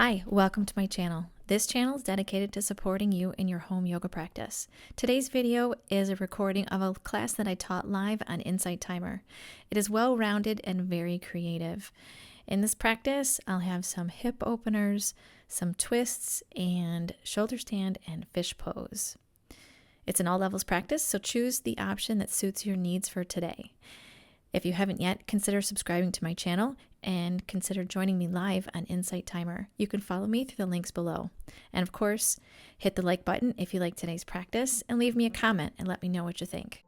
Hi, welcome to my channel. This channel is dedicated to supporting you in your home yoga practice. Today's video is a recording of a class that I taught live on Insight Timer. It is well-rounded and very creative. In this practice, I'll have some hip openers, some twists, and shoulder stand and fish pose. It's an all levels practice, so choose the option that suits your needs for today. If you haven't yet, consider subscribing to my channel and consider joining me live on Insight Timer. You can follow me through the links below. And of course, hit the like button if you like today's practice and leave me a comment and let me know what you think.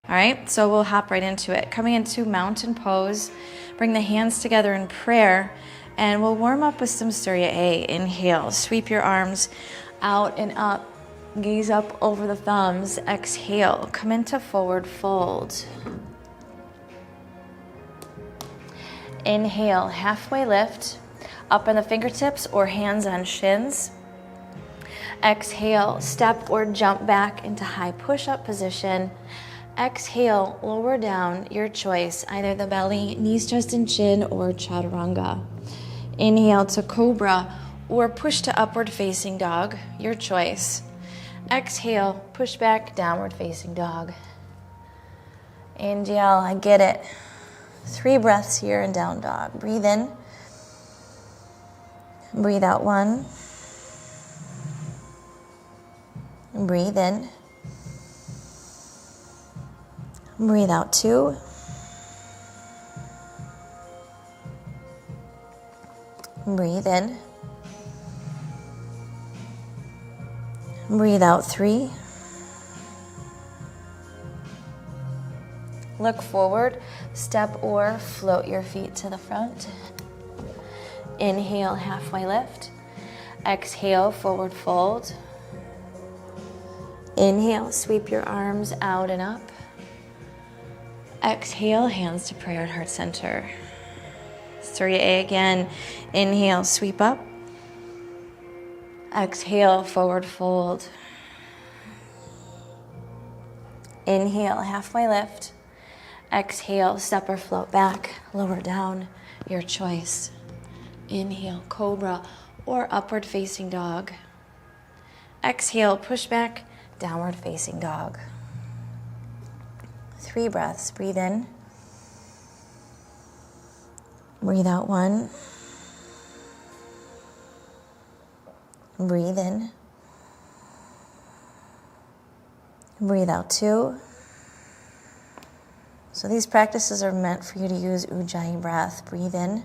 All right, so we'll hop right into it. Coming into mountain pose, bring the hands together in prayer, and we'll warm up with some Surya A. Inhale, sweep your arms out and up. Gaze up over the thumbs. Exhale, come into forward fold. Inhale, halfway lift, up on the fingertips or hands on shins. Exhale, step or jump back into high push-up position. Exhale, lower down, your choice, either the belly, knees, chest, and chin, or chaturanga. Inhale to cobra or push to upward facing dog, your choice. Exhale, push back, downward facing dog. Inhale, I get it. 3 breaths here in down dog. Breathe in. Breathe out 1. Breathe in. Breathe out 2. Breathe in. Breathe out 3. Look forward, step or float your feet to the front. Inhale, halfway lift. Exhale, forward fold. Inhale, sweep your arms out and up. Exhale, hands to prayer at heart center. Surya A again. Inhale, sweep up. Exhale, forward fold. Inhale, halfway lift. Exhale, step or float back, lower down, your choice. Inhale, cobra or upward facing dog. Exhale, push back, downward facing dog. 3 breaths. Breathe in. Breathe out 1. Breathe in. Breathe out 2. So these practices are meant for you to use Ujjayi breath. Breathe in.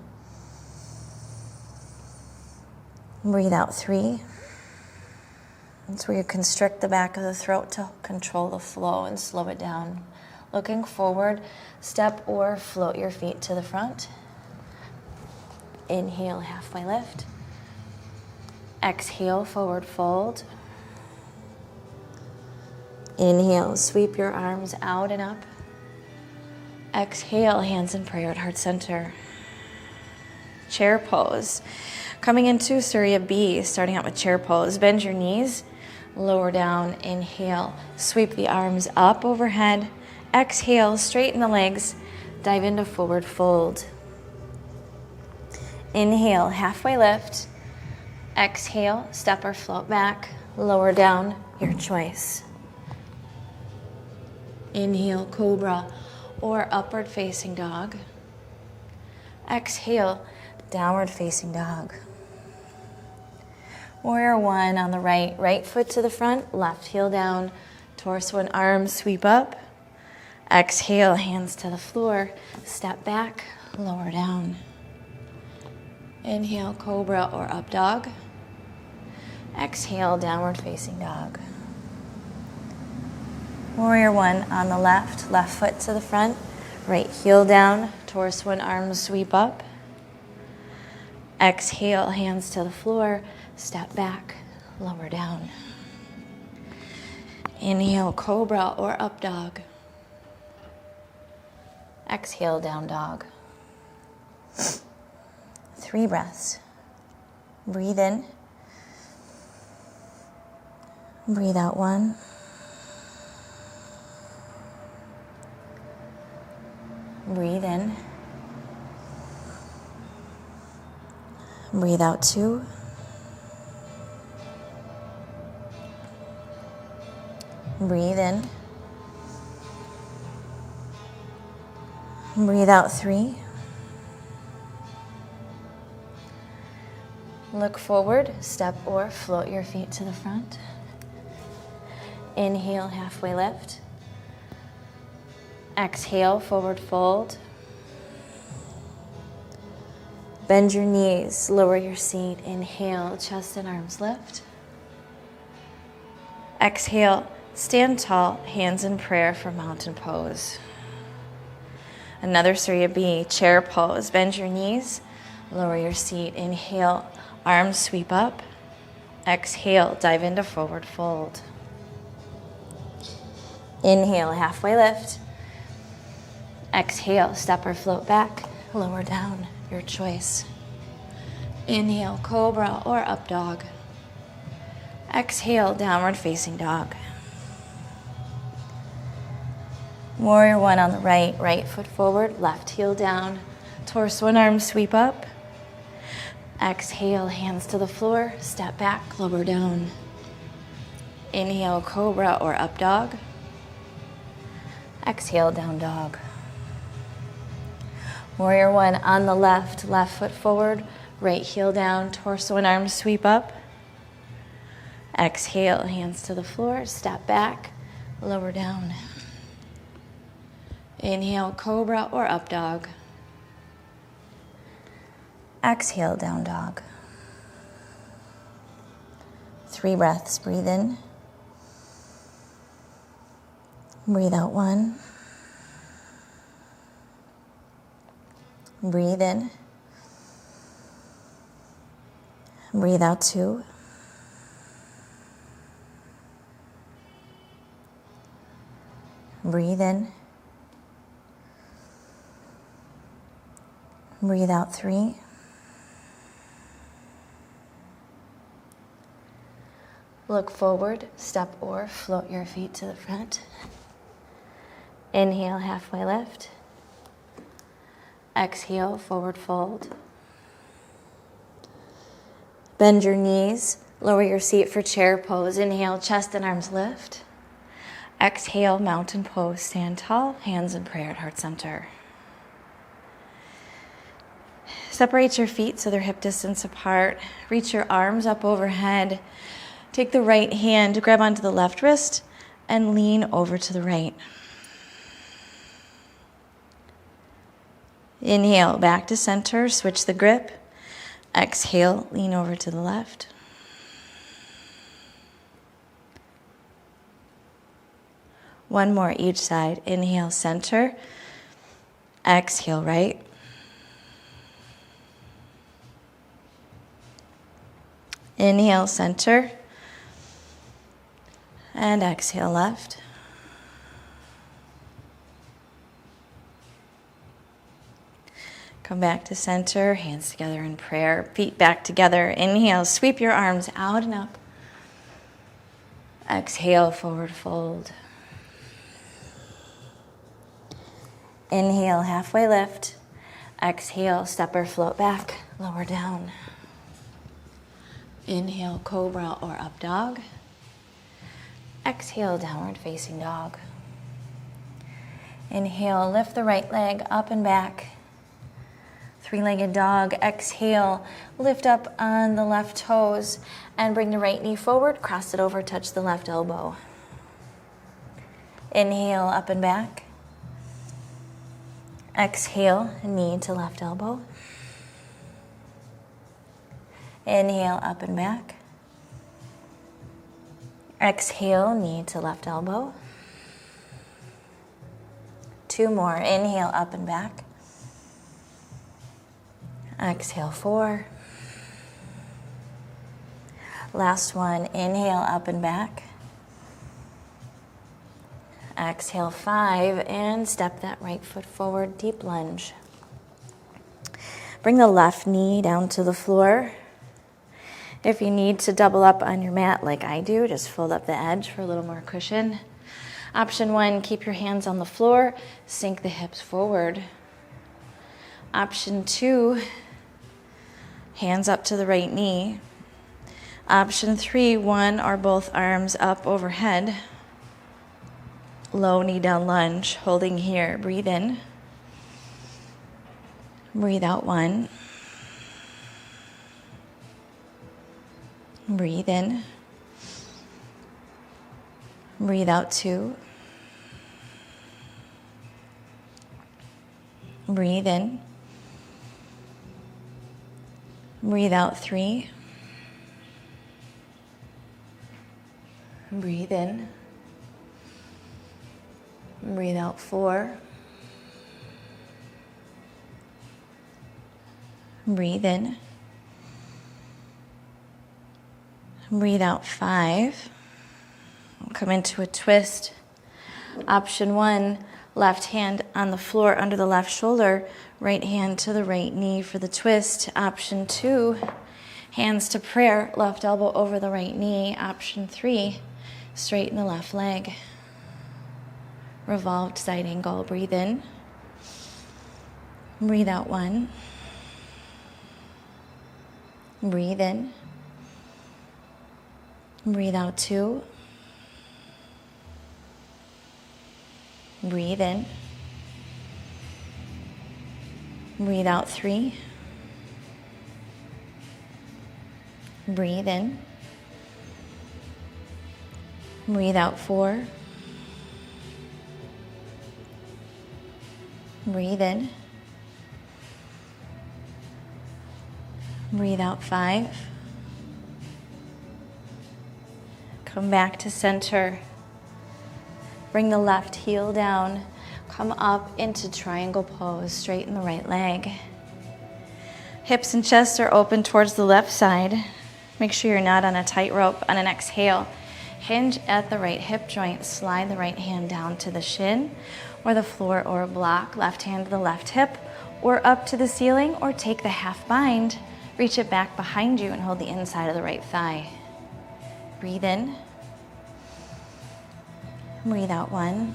Breathe out 3. That's where you constrict the back of the throat to control the flow and slow it down. Looking forward, step or float your feet to the front. Inhale, halfway lift. Exhale, forward fold. Inhale, sweep your arms out and up. Exhale, hands in prayer at heart center. Chair pose. Coming into Surya B, starting out with chair pose. Bend your knees, lower down. Inhale, sweep the arms up overhead. Exhale, straighten the legs, dive into forward fold. Inhale, halfway lift. Exhale, step or float back, lower down, your choice. Inhale, cobra or upward facing dog. Exhale, downward facing dog. Warrior 1 on the right, right foot to the front, left heel down, torso and arms sweep up. Exhale, hands to the floor, step back, lower down. Inhale, cobra or up dog. Exhale, downward facing dog. Warrior 1 on the left, left foot to the front, right heel down, torso and arms sweep up. Exhale, hands to the floor, step back, lower down. Inhale, cobra or up dog. Exhale, down dog. 3 breaths. Breathe in. Breathe out 1. Breathe in. Breathe out 2. Breathe in. Breathe out 3. Look forward, step or float your feet to the front. Inhale, halfway lift. Exhale, forward fold. Bend your knees, lower your seat. Inhale, chest and arms lift. Exhale, stand tall, hands in prayer for mountain pose. Another Surya B, chair pose. Bend your knees, lower your seat. Inhale, arms sweep up. Exhale, dive into forward fold. Inhale, halfway lift. Exhale, step or float back, lower down, your choice. Inhale, cobra or up dog. Exhale, downward facing dog. Warrior 1 on the right, right foot forward, left heel down, torso and arms sweep up. Exhale, hands to the floor, step back, lower down. Inhale, cobra or up dog. Exhale, down dog. Warrior 1 on the left, left foot forward, right heel down, torso and arms sweep up. Exhale, hands to the floor, step back, lower down. Inhale, cobra or up dog. Exhale, down dog. 3 breaths, breathe in. Breathe out 1. Breathe in. Breathe out 2. Breathe in. Breathe out 3. Look forward, step or float your feet to the front. Inhale, halfway lift. Exhale, forward fold. Bend your knees, lower your seat for chair pose. Inhale, chest and arms lift. Exhale, mountain pose, stand tall, hands in prayer at heart center. Separate your feet so they're hip distance apart. Reach your arms up overhead. Take the right hand, grab onto the left wrist, and lean over to the right. Inhale, back to center, switch the grip. Exhale, lean over to the left. One more each side. Inhale, center. Exhale, right. Inhale, center. And exhale, left. Come back to center, hands together in prayer, feet back together. Inhale, sweep your arms out and up. Exhale, forward fold. Inhale, halfway lift. Exhale, step or float back, lower down. Inhale, cobra or up dog. Exhale, downward facing dog. Inhale, lift the right leg up and back. 3-legged dog. Exhale, lift up on the left toes and bring the right knee forward, cross it over, touch the left elbow. Inhale, up and back. Exhale, knee to left elbow. Inhale, up and back. Exhale, knee to left elbow. 2 more. Inhale, up and back. Exhale, 4. Last one. Inhale, up and back. Exhale, 5. And step that right foot forward, deep lunge. Bring the left knee down to the floor. If you need to double up on your mat like I do, just fold up the edge for a little more cushion. Option 1, keep your hands on the floor, sink the hips forward. Option 2, hands up to the right knee. Option 3, one or both arms up overhead. Low knee down lunge, holding here. Breathe in. Breathe out 1. Breathe in. Breathe out 2. Breathe in. Breathe out 3. Breathe in. Breathe out 4. Breathe in. Breathe out 5. We'll come into a twist. Option 1, left hand on the floor under the left shoulder, right hand to the right knee for the twist. Option 2, hands to prayer, left elbow over the right knee. Option 3, straighten the left leg. Revolved side angle. Breathe in. Breathe out 1. Breathe in. Breathe out 2. Breathe in. Breathe out 3. Breathe in. Breathe out 4. Breathe in. Breathe out 5. Come back to center. Bring the left heel down. Come up into triangle pose. Straighten the right leg. Hips and chest are open towards the left side. Make sure you're not on a tightrope. On an exhale, hinge at the right hip joint. Slide the right hand down to the shin or the floor or a block. Left hand to the left hip or up to the ceiling, or take the half bind. Reach it back behind you and hold the inside of the right thigh. Breathe in. Breathe out 1.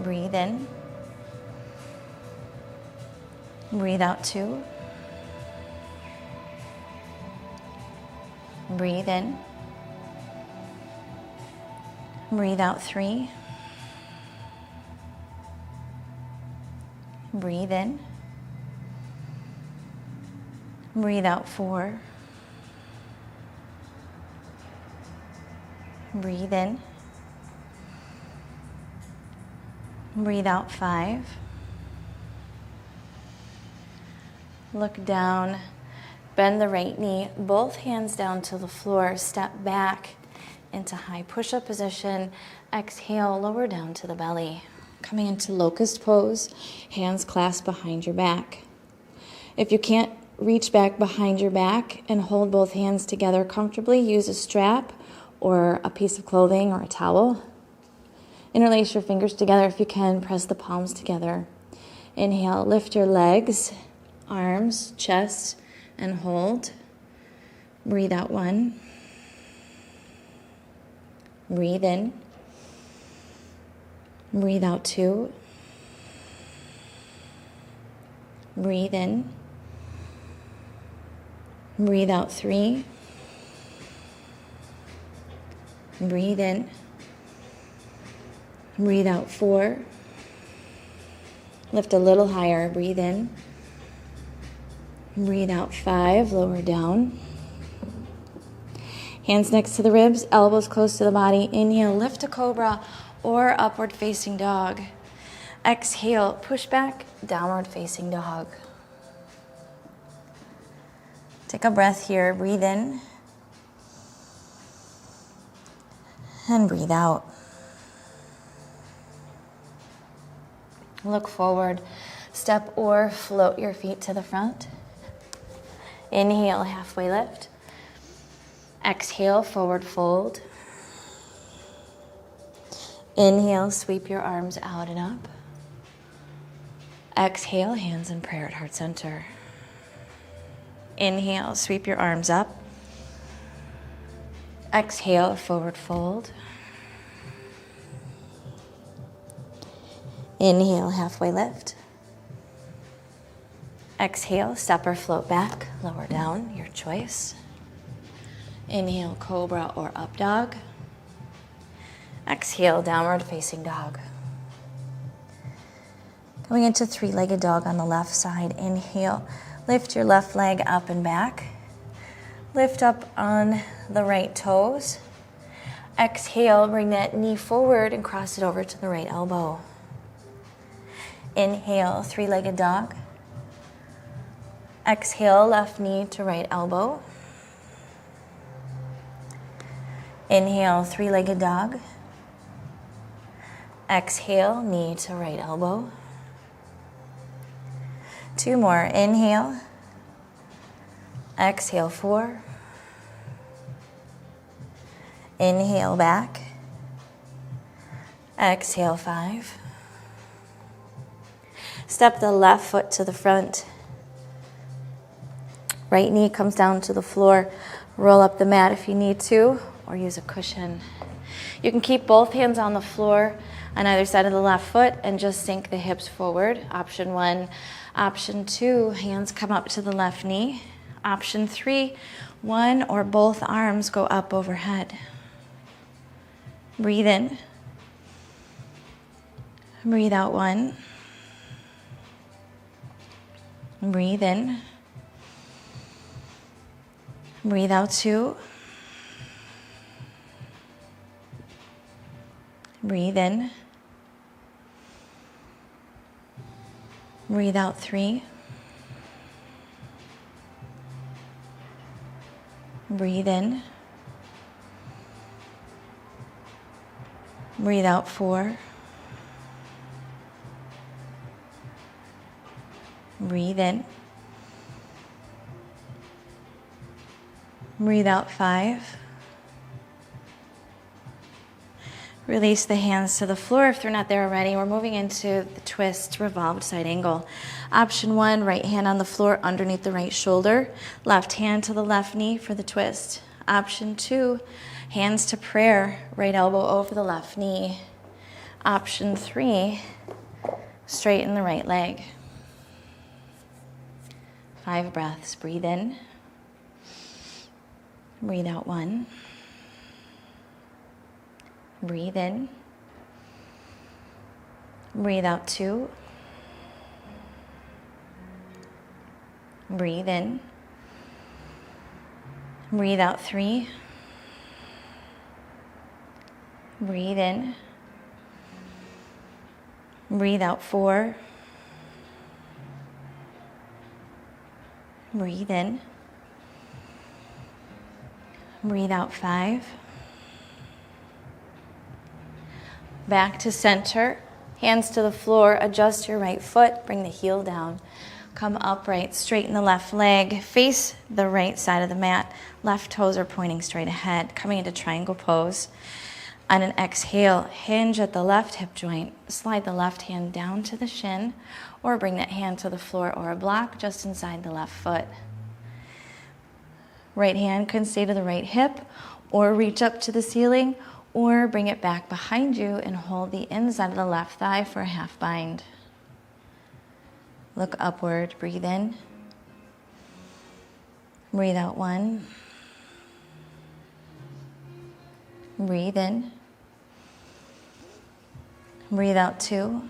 Breathe in. Breathe out 2. Breathe in. Breathe out 3. Breathe in. Breathe out 4. Breathe in. Breathe out 5. Look down. Bend the right knee, both hands down to the floor. Step back into high push-up position. Exhale, lower down to the belly. Coming into locust pose, hands clasped behind your back. If you can't reach back behind your back and hold both hands together comfortably, use a strap or a piece of clothing or a towel. Interlace your fingers together if you can. Press the palms together. Inhale, lift your legs, arms, chest, and hold. Breathe out 1. Breathe in. Breathe out 2. Breathe in. Breathe out 3. Breathe in. Breathe out 4. Lift a little higher. Breathe in. Breathe out 5. Lower down. Hands next to the ribs, elbows close to the body. Inhale, lift to cobra or upward facing dog. Exhale, push back, downward facing dog. Take a breath here. Breathe in. And breathe out. Look forward. Step or float your feet to the front. Inhale, halfway lift. Exhale, forward fold. Inhale, sweep your arms out and up. Exhale, hands in prayer at heart center. Inhale, sweep your arms up. Exhale, forward fold. Inhale, halfway lift. Exhale, step or float back, lower down, your choice. Inhale, cobra or up dog. Exhale, downward facing dog. Going into three-legged dog on the left side. Inhale, lift your left leg up and back. Lift up on the right toes. Exhale, bring that knee forward and cross it over to the right elbow. Inhale, three-legged dog. Exhale, left knee to right elbow. Inhale, three-legged dog. Exhale, knee to right elbow. Two more. Inhale. Exhale, 4. Inhale, back. Exhale, 5. Step the left foot to the front. Right knee comes down to the floor. Roll up the mat if you need to, or use a cushion. You can keep both hands on the floor on either side of the left foot and just sink the hips forward. Option 1. Option 2, hands come up to the left knee. Option 3, one or both arms go up overhead. Breathe in. Breathe out 1. Breathe in. Breathe out 2. Breathe in. Breathe out 3. Breathe in. Breathe out 4. Breathe in. Breathe out 5. Release the hands to the floor if they're not there already. We're moving into the twist, revolved side angle. Option 1, right hand on the floor underneath the right shoulder. Left hand to the left knee for the twist. Option 2, hands to prayer, right elbow over the left knee. Option 3, straighten the right leg. 5 breaths. Breathe in. Breathe out 1. Breathe in. Breathe out 2. Breathe in. Breathe out 3. Breathe in. Breathe out 4. Breathe in. Breathe out 5. Back to center, hands to the floor, adjust your right foot, bring the heel down. Come upright, straighten the left leg, face the right side of the mat. Left toes are pointing straight ahead, coming into triangle pose. On an exhale, hinge at the left hip joint. Slide the left hand down to the shin, or bring that hand to the floor or a block just inside the left foot. Right hand can stay to the right hip, or reach up to the ceiling, or bring it back behind you and hold the inside of the left thigh for a half bind. Look upward, breathe in. Breathe out 1. Breathe in. Breathe out 2.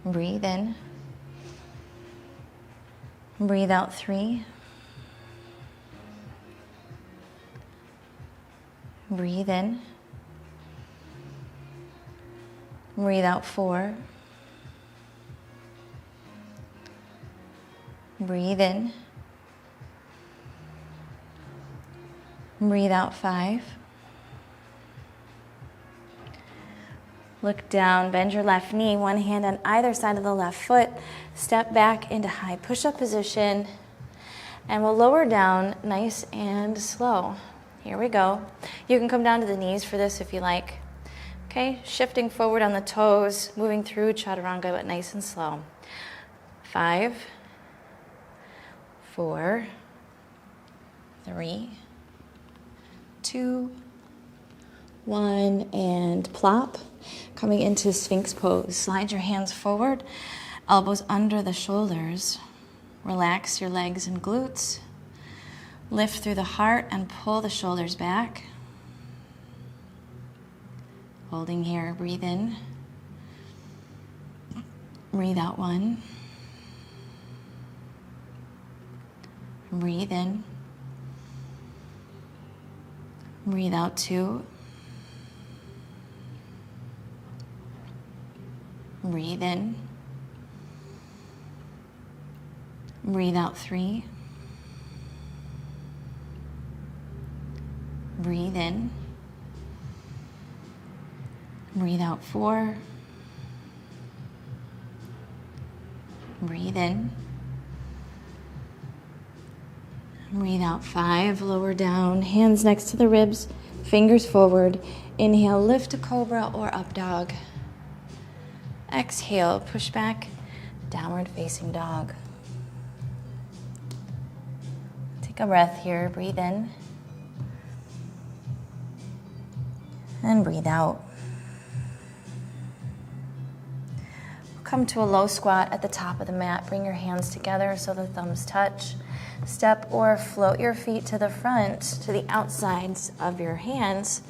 Breathe in. Breathe out 3. Breathe in. Breathe out 4. Breathe in. Breathe out 5. Look down, bend your left knee, one hand on either side of the left foot. Step back into high push-up position, and we'll lower down nice and slow. Here we go. You can come down to the knees for this if you like. Okay, shifting forward on the toes, moving through chaturanga, but nice and slow. 5, 4, 3, 2, 1, and plop. Coming into Sphinx pose. Slide your hands forward, elbows under the shoulders. Relax your legs and glutes. Lift through the heart and pull the shoulders back. Holding here, breathe in. Breathe out 1. Breathe in. Breathe out 2. Breathe in. Breathe out 3. Breathe in. Breathe out 4. Breathe in. Breathe out 5. Lower down, hands next to the ribs, fingers forward. Inhale, lift to cobra or up dog. Exhale, push back, downward facing dog. Take a breath here, breathe in. And breathe out. Come to a low squat at the top of the mat. Bring your hands together so the thumbs touch. Step or float your feet to the front, to the outsides of your hands.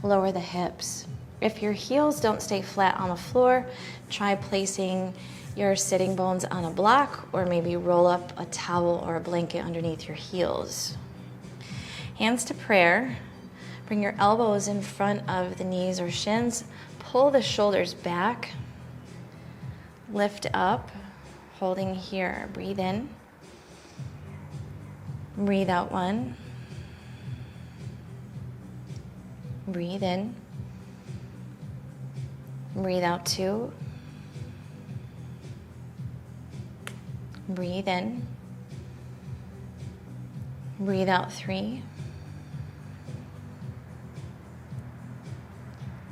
Lower the hips. If your heels don't stay flat on the floor, try placing your sitting bones on a block, or maybe roll up a towel or a blanket underneath your heels. Hands to prayer. Bring your elbows in front of the knees or shins. Pull the shoulders back. Lift up, holding here. Breathe in. Breathe out 1. Breathe in. Breathe out 2. Breathe in. Breathe out 3.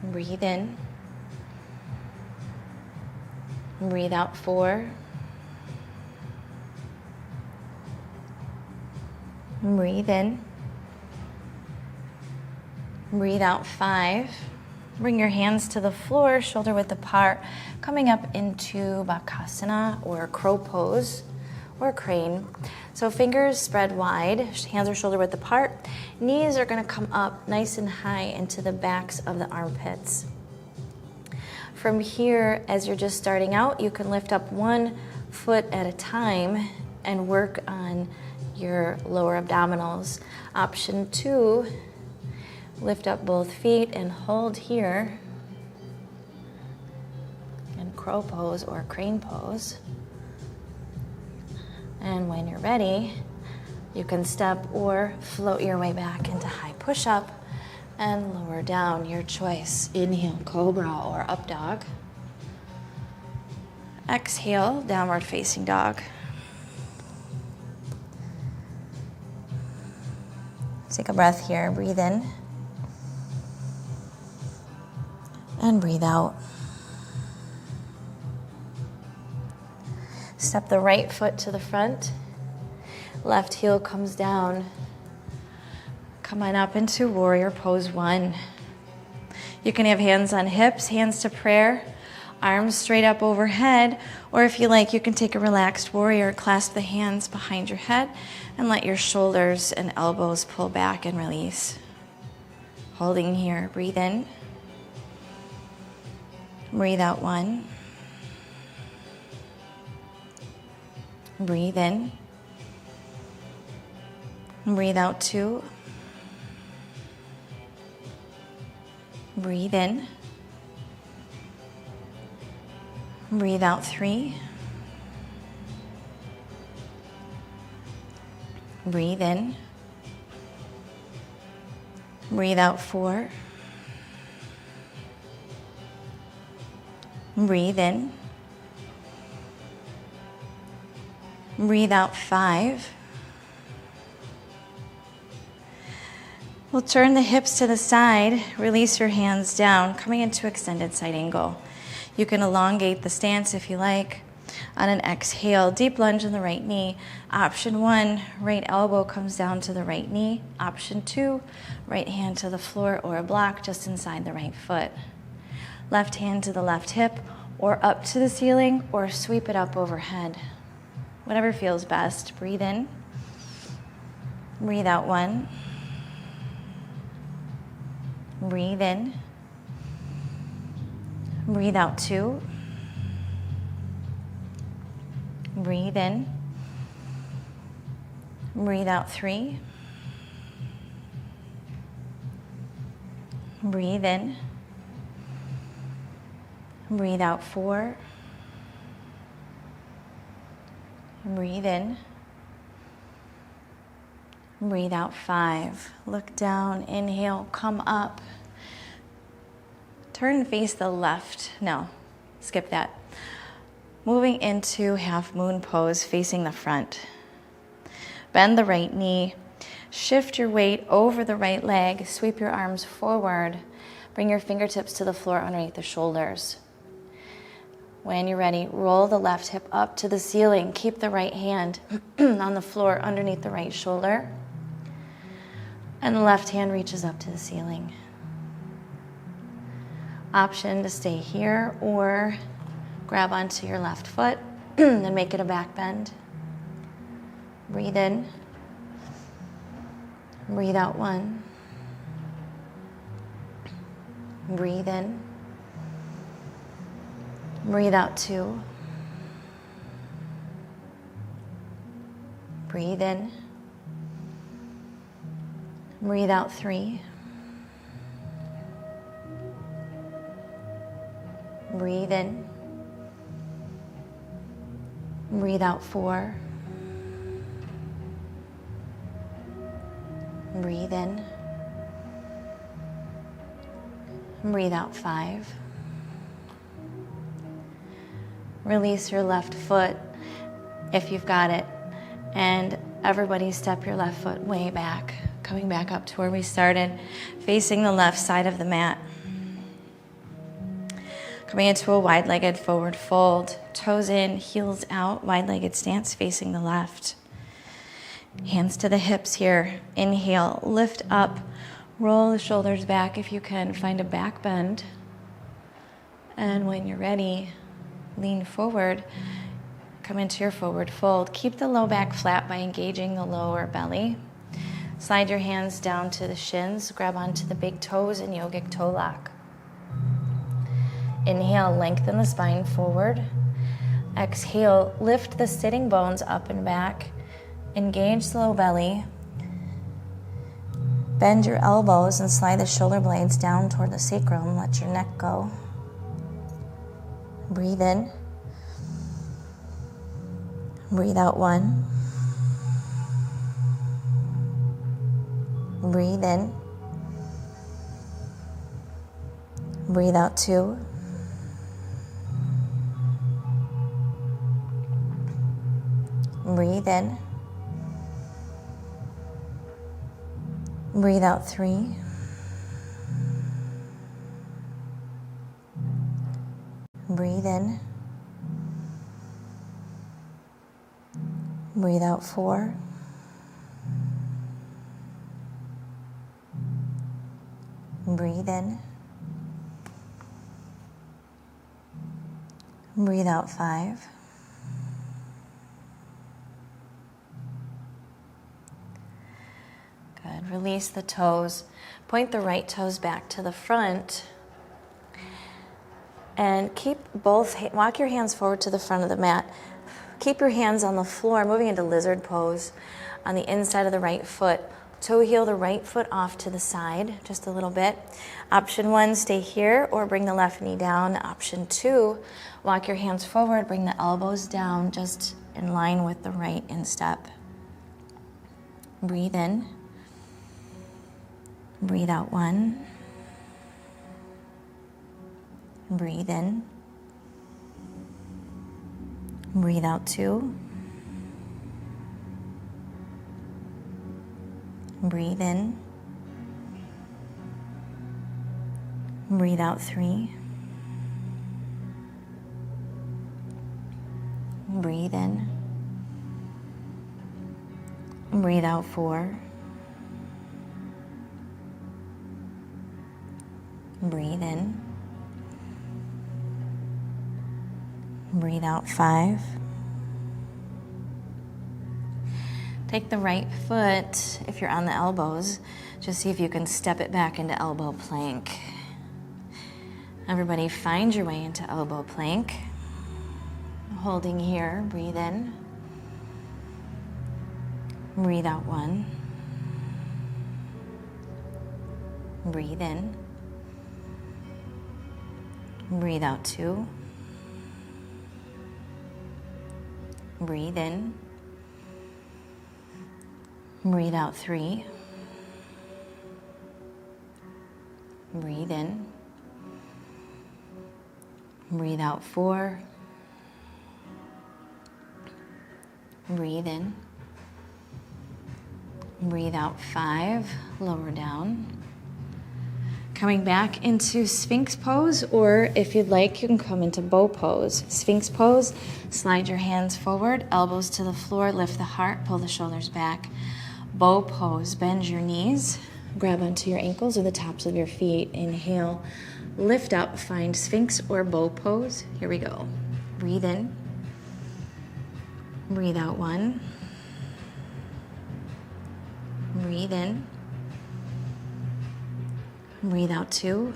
Breathe in. Breathe out 4. Breathe in. Breathe out 5. Bring your hands to the floor, shoulder width apart, coming up into Bakasana or crow pose or crane. So fingers spread wide, hands are shoulder width apart. Knees are going to come up nice and high into the backs of the armpits. From here, as you're just starting out, you can lift up 1 foot at a time and work on your lower abdominals. Option 2, lift up both feet and hold here in crow pose or crane pose. And when you're ready, you can step or float your way back into high push-up and lower down, your choice. Inhale, cobra or up dog. Exhale, downward facing dog. Take a breath here, breathe in. And breathe out. Step the right foot to the front. Left heel comes down. Come on up into warrior pose 1. You can have hands on hips, hands to prayer, arms straight up overhead, or if you like, you can take a relaxed warrior, clasp the hands behind your head, and let your shoulders and elbows pull back and release. Holding here, breathe in. Breathe out 1. Breathe in. Breathe out 2. Breathe in. Breathe out 3. Breathe in. Breathe out 4. Breathe in. Breathe out 5. We'll turn the hips to the side, release your hands down, coming into extended side angle. You can elongate the stance if you like, On an exhale, deep lunge in the right knee. Option 1, right elbow comes down to the right knee. Option 2, right hand to the floor or a block just inside the right foot. Left hand to the left hip or up to the ceiling or sweep it up overhead. Whatever feels best. Breathe in. Breathe out 1. Breathe in. Breathe out 2. Breathe in. Breathe out 3. Breathe in. Breathe out 4. Breathe in. Breathe out 5. Look down, inhale, come up. Turn and face the left. No, skip that. Moving into half moon pose, facing the front. Bend the right knee. Shift your weight over the right leg. Sweep your arms forward. Bring your fingertips to the floor underneath the shoulders. When you're ready, roll the left hip up to the ceiling. Keep the right hand on the floor underneath the right shoulder. And the left hand reaches up to the ceiling. Option to stay here or grab onto your left foot and make it a back bend. Breathe in. Breathe out 1. Breathe in. Breathe out 2. Breathe in. Breathe out 3. Breathe in. Breathe out 4. Breathe in. Breathe out 5. Release your left foot if you've got it. And everybody step your left foot way back, coming back up to where we started, facing the left side of the mat. Coming into a wide-legged forward fold, toes in, heels out, wide-legged stance facing the left. Hands to the hips here. Inhale, lift up, roll the shoulders back if you can. Find a back bend. And when you're ready, lean forward, come into your forward fold. Keep the low back flat by engaging the lower belly. Slide your hands down to the shins, grab onto the big toes in yogic toe lock. Inhale, lengthen the spine forward. Exhale, lift the sitting bones up and back. Engage the low belly. Bend your elbows and slide the shoulder blades down toward the sacrum. Let your neck go. Breathe in. Breathe out 1. Breathe in. Breathe out 2. Breathe in. Breathe out 3. Breathe in. Breathe out 4. Breathe in. Breathe out 5. Good. Release the toes. Point the right toes back to the front. And walk your hands forward to the front of the mat. Keep your hands on the floor, moving into lizard pose on the inside of the right foot. Toe heel the right foot off to the side, just a little bit. Option 1, stay here or bring the left knee down. Option 2, walk your hands forward, bring the elbows down just in line with the right instep. Breathe in. Breathe out 1. Breathe in. Breathe out 2. Breathe in. Breathe out 3. Breathe in. Breathe out 4. Breathe in. Breathe out 5. Take the right foot, if you're on the elbows, just see if you can step it back into elbow plank. Everybody find your way into elbow plank. Holding here, breathe in. Breathe out 1. Breathe in. Breathe out 2. Breathe in. Breathe out 3. Breathe in. Breathe out 4. Breathe in. Breathe out 5. Lower down. Coming back into Sphinx pose, or if you'd like, you can come into bow pose. Sphinx pose, slide your hands forward, elbows to the floor, lift the heart, pull the shoulders back. Bow pose, bend your knees, grab onto your ankles or the tops of your feet. Inhale, lift up, find Sphinx or bow pose. Here we go. Breathe in. Breathe out 1. Breathe in. Breathe out 2.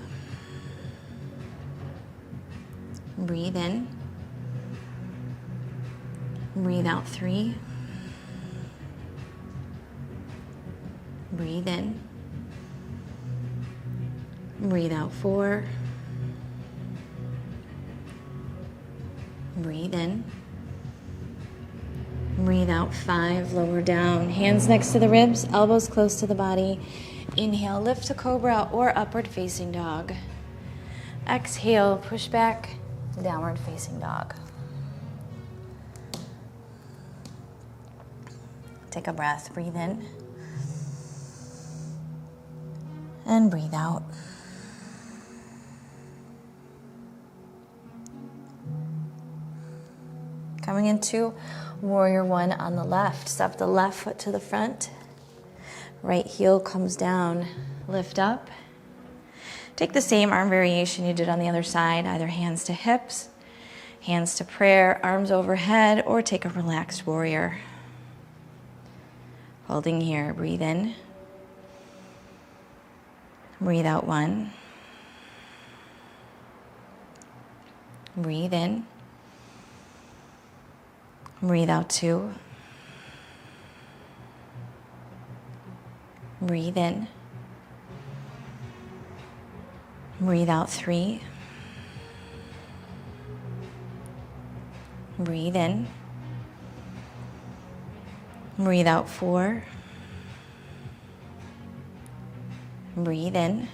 Breathe in. Breathe out 3. Breathe in. Breathe out 4. Breathe in. Breathe out 5. Lower down. Hands next to the ribs, elbows close to the body. Inhale, lift to cobra or upward facing dog. Exhale, push back, downward facing dog. Take a breath, breathe in. And breathe out. Coming into warrior 1 on the left. Step the left foot to the front. Right heel comes down, lift up. Take the same arm variation you did on the other side, either hands to hips, hands to prayer, arms overhead, or take a relaxed warrior. Holding here, breathe in. Breathe out 1. Breathe in. Breathe out 2. Breathe in. Breathe out 3. Breathe in. Breathe out 4. Breathe in.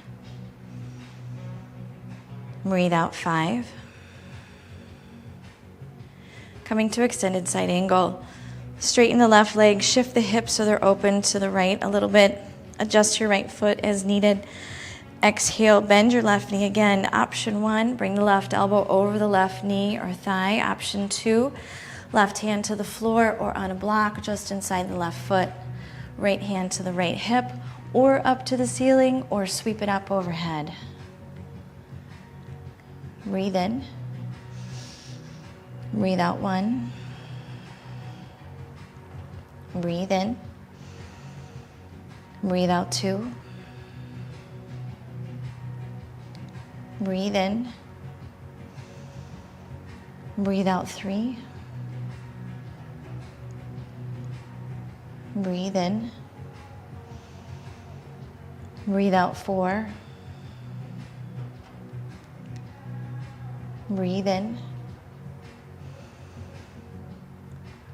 Breathe out 5. Coming to extended side angle. Straighten the left leg, shift the hips so they're open to the right a little bit. Adjust your right foot as needed. Exhale, bend your left knee again. Option 1, bring the left elbow over the left knee or thigh. Option 2, left hand to the floor or on a block just inside the left foot. Right hand to the right hip or up to the ceiling or sweep it up overhead. Breathe in. Breathe out 1. Breathe in. Breathe out 2. Breathe in. Breathe out 3. Breathe in. Breathe out 4. Breathe in.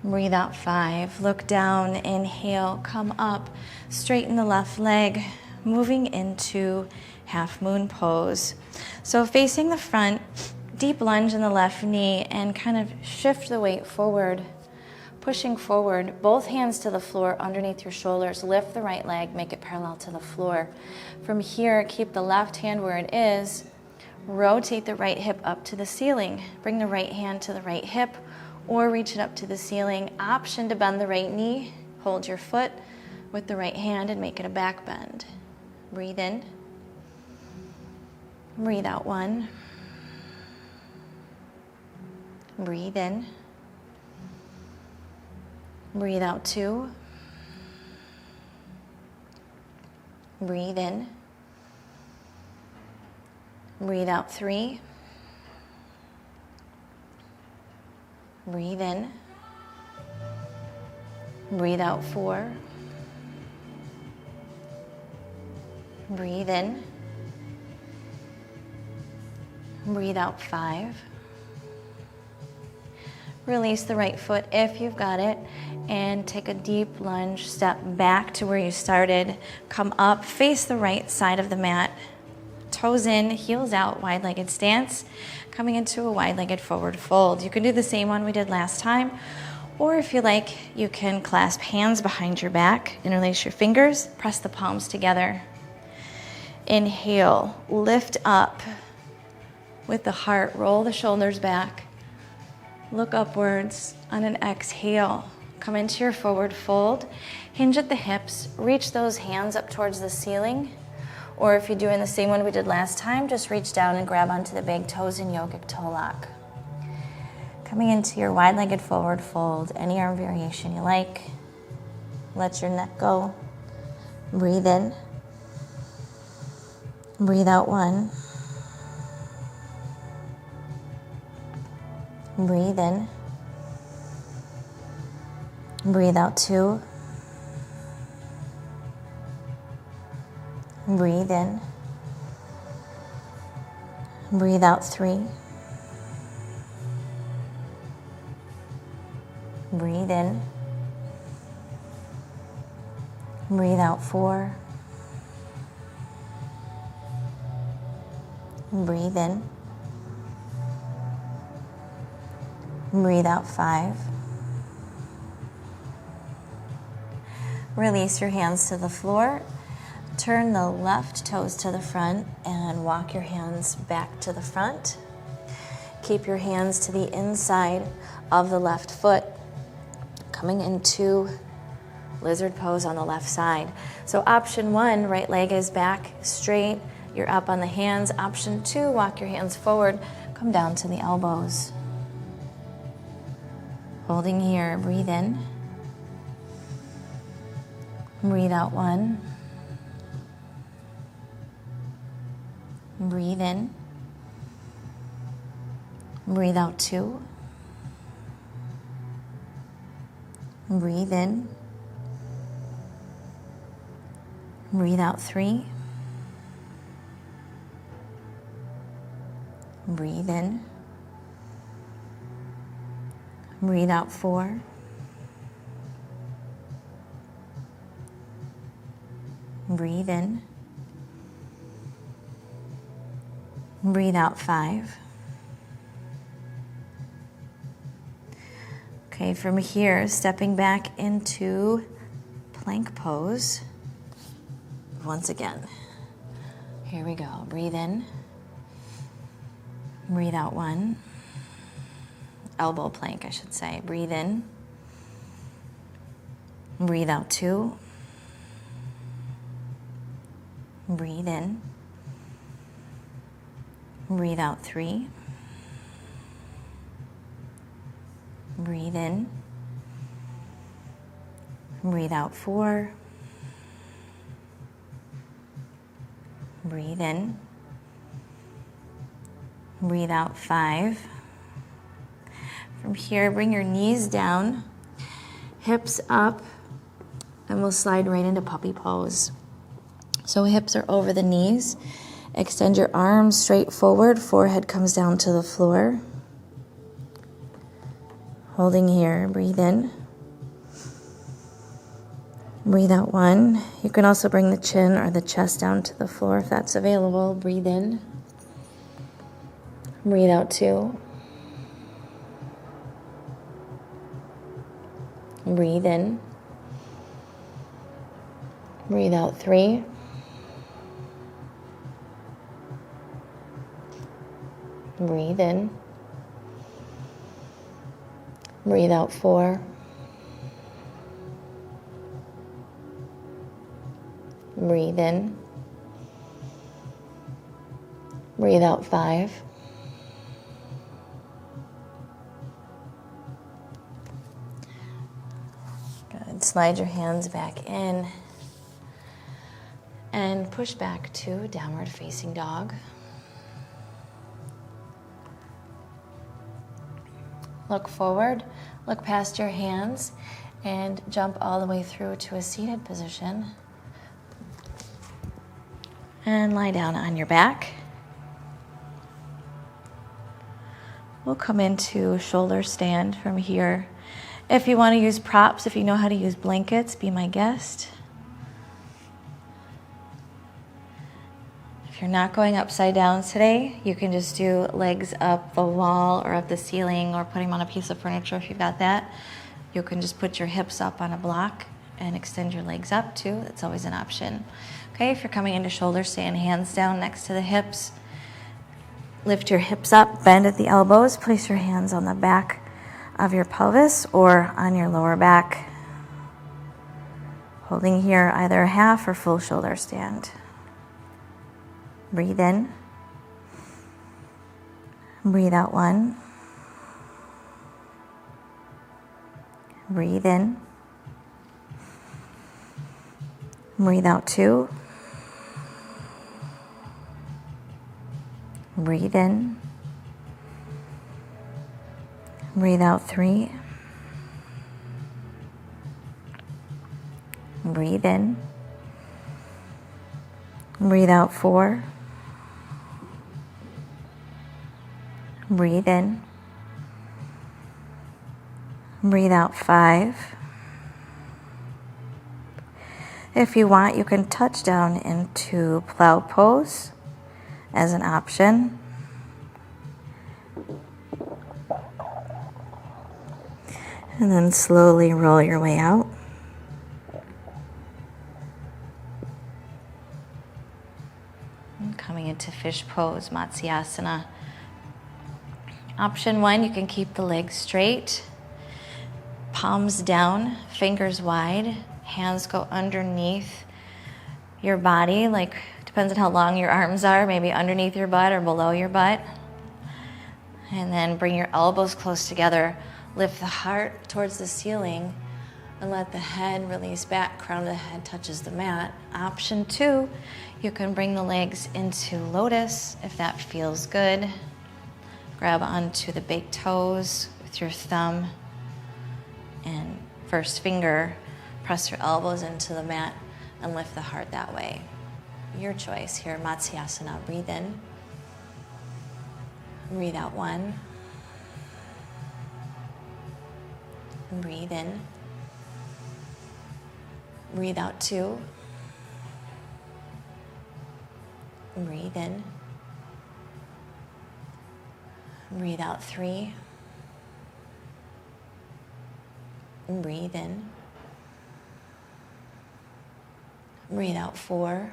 Breathe out 5. Look down, inhale, come up, straighten the left leg, moving into half moon pose. So facing the front, deep lunge in the left knee and kind of shift the weight forward, pushing forward, both hands to the floor underneath your shoulders. Lift the right leg, make it parallel to the floor. From here, keep the left hand where it is. Rotate the right hip up to the ceiling. Bring the right hand to the right hip or reach it up to the ceiling. Option to bend the right knee. Hold your foot with the right hand and make it a back bend. Breathe in. Breathe out 1. Breathe in. Breathe out 2. Breathe in. Breathe out 3. Breathe in. Breathe out 4. Breathe in. Breathe out 5. Release the right foot if you've got it, and take a deep lunge, step back to where you started. Come up, face the right side of the mat. Toes in, heels out, wide-legged stance. Coming into a wide-legged forward fold. You can do the same one we did last time, or if you like, you can clasp hands behind your back, interlace your fingers, press the palms together. Inhale, lift up with the heart, roll the shoulders back. Look upwards. On an exhale, come into your forward fold. Hinge at the hips. Reach those hands up towards the ceiling. Or if you're doing the same one we did last time, just reach down and grab onto the big toes in yogic toe lock. Coming into your wide-legged forward fold, any arm variation you like. Let your neck go. Breathe in. Breathe out 1. Breathe in. Breathe out 2. Breathe in. Breathe out 3. Breathe in. Breathe out 4. Breathe in. Breathe out 5. Release your hands to the floor. Turn the left toes to the front and walk your hands back to the front. Keep your hands to the inside of the left foot, coming into lizard pose on the left side. So option 1, right leg is back straight. You're up on the hands. Option 2, walk your hands forward, come down to the elbows. Holding here, breathe in. Breathe out 1. Breathe in. Breathe out 2. Breathe in. Breathe out 3. Breathe in. Breathe out 4. Breathe in. Breathe out 5. Okay, from here, stepping back into plank pose. Once again. Here we go. Breathe in. Breathe out 1. Elbow plank, I should say. Breathe in. Breathe out 2. Breathe in. Breathe out 3. Breathe in. Breathe out 4. Breathe in. Breathe out 5. From here, bring your knees down, hips up, and we'll slide right into puppy pose. So hips are over the knees. Extend your arms straight forward, forehead comes down to the floor. Holding here, breathe in. Breathe out 1. You can also bring the chin or the chest down to the floor if that's available. Breathe in. Breathe out 2. Breathe in. Breathe out 3. Breathe in. Breathe out 4. Breathe in. Breathe out 5. Good. Slide your hands back in and push back to downward facing dog. Look forward, look past your hands, and jump all the way through to a seated position. And lie down on your back. We'll come into shoulder stand from here. If you want to use props, if you know how to use blankets, be my guest. If you're not going upside down today, you can just do legs up the wall or up the ceiling or putting them on a piece of furniture if you've got that. You can just put your hips up on a block and extend your legs up too. That's always an option. Okay, if you're coming into shoulder stand, hands down next to the hips. Lift your hips up, bend at the elbows, place your hands on the back of your pelvis or on your lower back. Holding here either half or full shoulder stand. Breathe in. Breathe out 1. Breathe in. Breathe out 2. Breathe in. Breathe out 3. Breathe in. Breathe out 4. Breathe in. Breathe out 5. If you want, you can touch down into plow pose as an option. And then slowly roll your way out. And coming into fish pose, Matsyasana. Option 1, you can keep the legs straight, palms down, fingers wide, hands go underneath your body, like depends on how long your arms are, maybe underneath your butt or below your butt. And then bring your elbows close together, lift the heart towards the ceiling, and let the head release back, crown of the head touches the mat. Option 2, you can bring the legs into lotus if that feels good. Grab onto the big toes with your thumb and first finger. Press your elbows into the mat and lift the heart that way. Your choice here, Matsyasana. Breathe in. Breathe out 1. Breathe in. Breathe out 2. Breathe in. Breathe out 3. Breathe in. Breathe out 4.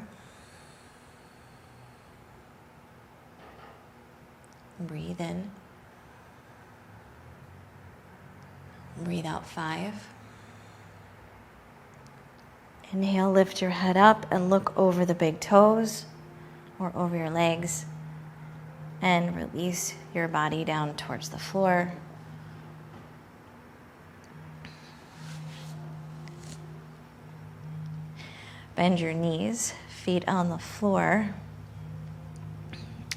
Breathe in. Breathe out 5. Inhale, lift your head up and look over the big toes or over your legs. And release your body down towards the floor. Bend your knees, feet on the floor,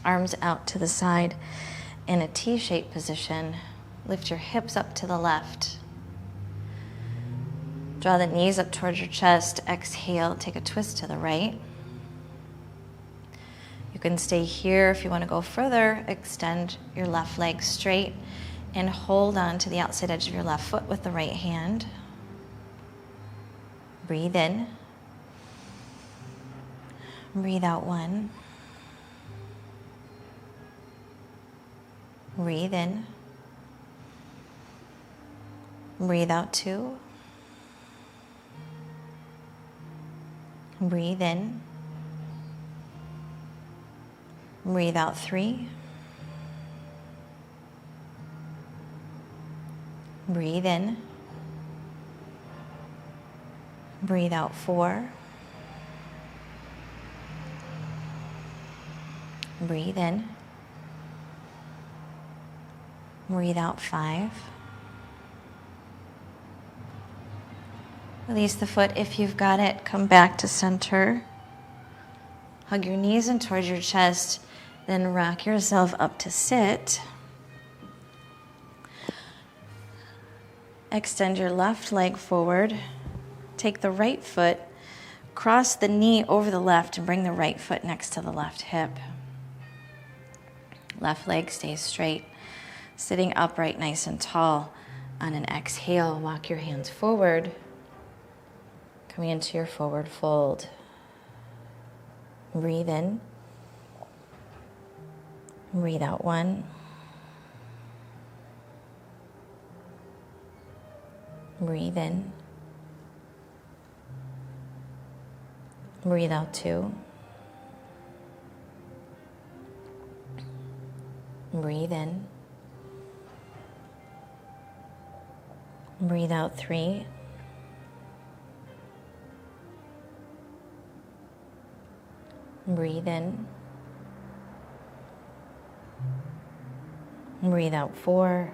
arms out to the side in a T-shaped position. Lift your hips up to the left. Draw the knees up towards your chest. Exhale, take a twist to the right. You can stay here. If you want to go further, extend your left leg straight and hold on to the outside edge of your left foot with the right hand. Breathe in. Breathe out 1. Breathe in. Breathe out 2. Breathe in. Breathe out 3. Breathe in. Breathe out 4. Breathe in. Breathe out 5. Release the foot if you've got it. Come back to center. Hug your knees in towards your chest. Then rock yourself up to sit. Extend your left leg forward. Take the right foot, cross the knee over the left, and bring the right foot next to the left hip. Left leg stays straight. Sitting upright, nice and tall. On an exhale, walk your hands forward. Coming into your forward fold. Breathe in. Breathe out 1. Breathe in. Breathe out 2. Breathe in. Breathe out 3. Breathe in. Breathe out 4.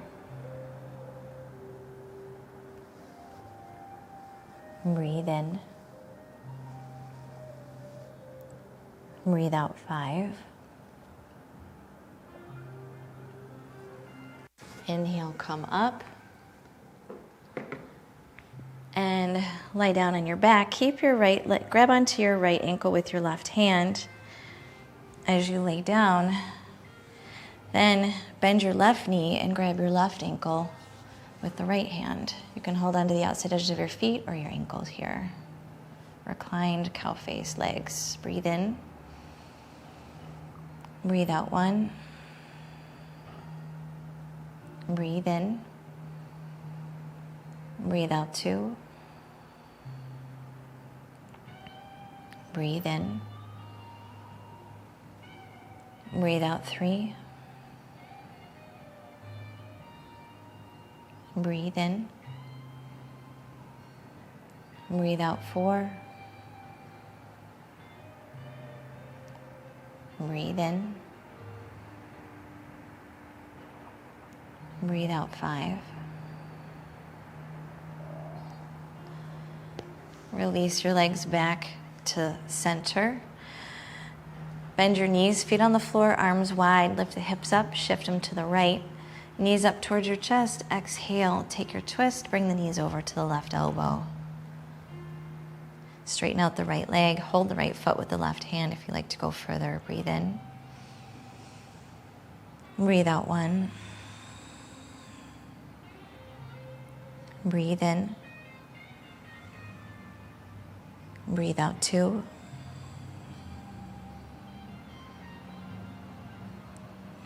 Breathe in. Breathe out 5. Inhale, come up. And lie down on your back. Keep your right leg, grab onto your right ankle with your left hand as you lay down. Then bend your left knee and grab your left ankle with the right hand. You can hold onto the outside edges of your feet or your ankles here. Reclined cow face legs. Breathe in. Breathe out 1. Breathe in. Breathe out 2. Breathe in. Breathe out 3. Breathe in. Breathe out 4. Breathe in. Breathe out 5. Release your legs back to center. Bend your knees, feet on the floor, arms wide. Lift the hips up, shift them to the right. Knees up towards your chest. Exhale, take your twist, bring the knees over to the left elbow. Straighten out the right leg. Hold the right foot with the left hand if you like to go further. Breathe in. Breathe out 1. Breathe in. Breathe out 2.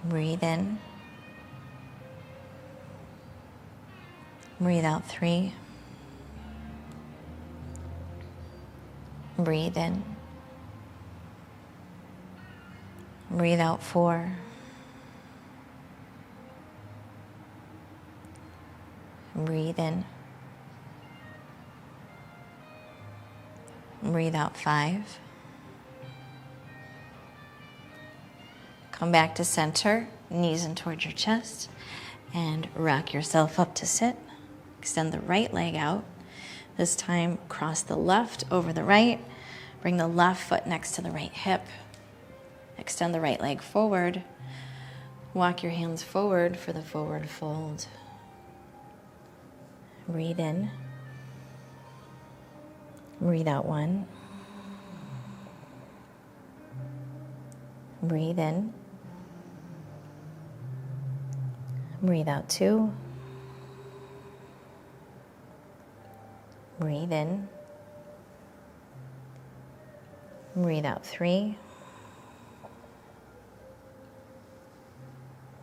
Breathe in. Breathe out 3. Breathe in. Breathe out 4. Breathe in. Breathe out 5. Come back to center, knees in towards your chest, and rock yourself up to sit. Extend the right leg out. This time, cross the left over the right. Bring the left foot next to the right hip. Extend the right leg forward. Walk your hands forward for the forward fold. Breathe in. Breathe out 1. Breathe in. Breathe out 2. Breathe in. Breathe out 3.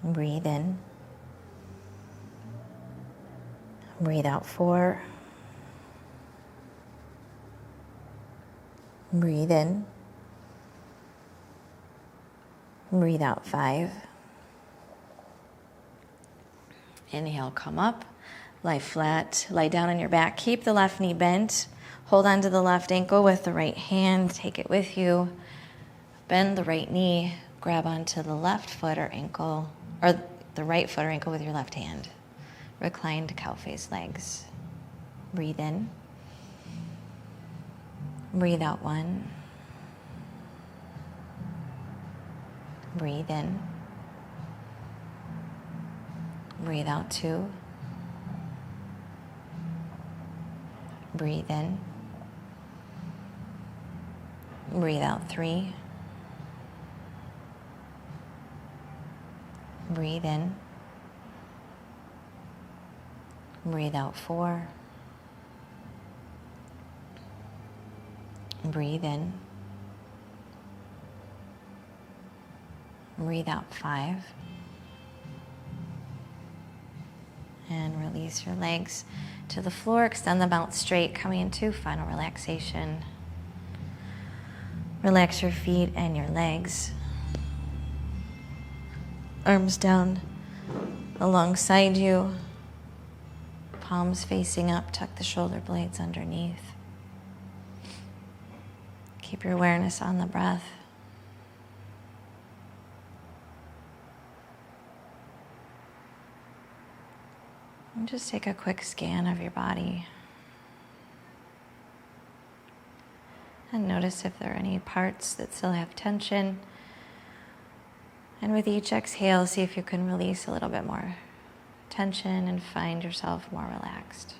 Breathe in. Breathe out 4. Breathe in. Breathe out 5. Inhale, come up. Lie flat, lie down on your back. Keep the left knee bent. Hold on to the left ankle with the right hand. Take it with you. Bend the right knee. Grab onto the left foot or ankle, or the right foot or ankle with your left hand. Reclined cow face legs. Breathe in. Breathe out 1. Breathe in. Breathe out 2. Breathe in. Breathe out 3. Breathe in. Breathe out 4. Breathe in. Breathe out 5. And release your legs to the floor. Extend them out straight, coming into final relaxation. Relax your feet and your legs. Arms down alongside you. Palms facing up. Tuck the shoulder blades underneath. Keep your awareness on the breath. And just take a quick scan of your body. And notice if there are any parts that still have tension. And with each exhale, see if you can release a little bit more tension and find yourself more relaxed.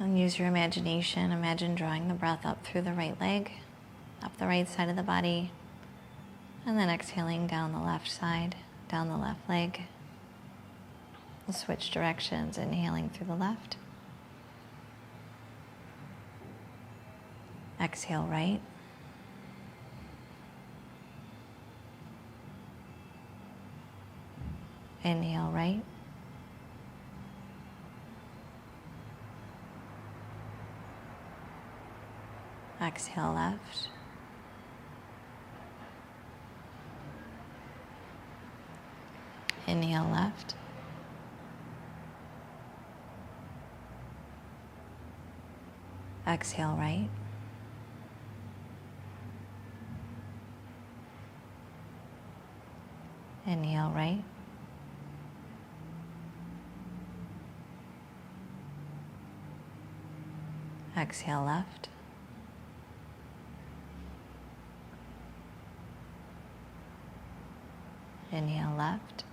And use your imagination. Imagine drawing the breath up through the right leg, up the right side of the body, and then exhaling down the left side, down the left leg. We'll switch directions, inhaling through the left. Exhale right. Inhale right. Exhale left. Inhale left. Exhale right. Inhale right. Exhale left. Inhale left.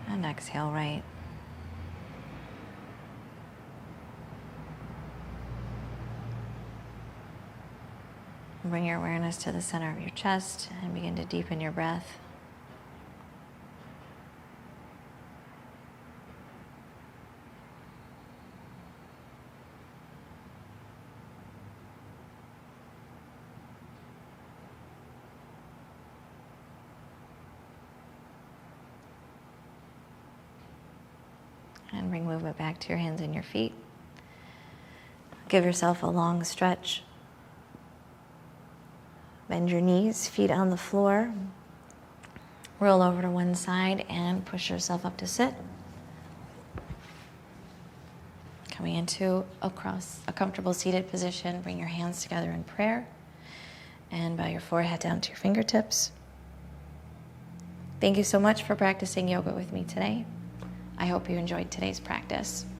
And exhale right. Bring your awareness to the center of your chest and begin to deepen your breath. And bring movement back to your hands and your feet. Give yourself a long stretch. Bend your knees, feet on the floor. Roll over to one side and push yourself up to sit. Coming into a comfortable seated position, bring your hands together in prayer and bow your forehead down to your fingertips. Thank you so much for practicing yoga with me today. I hope you enjoyed today's practice.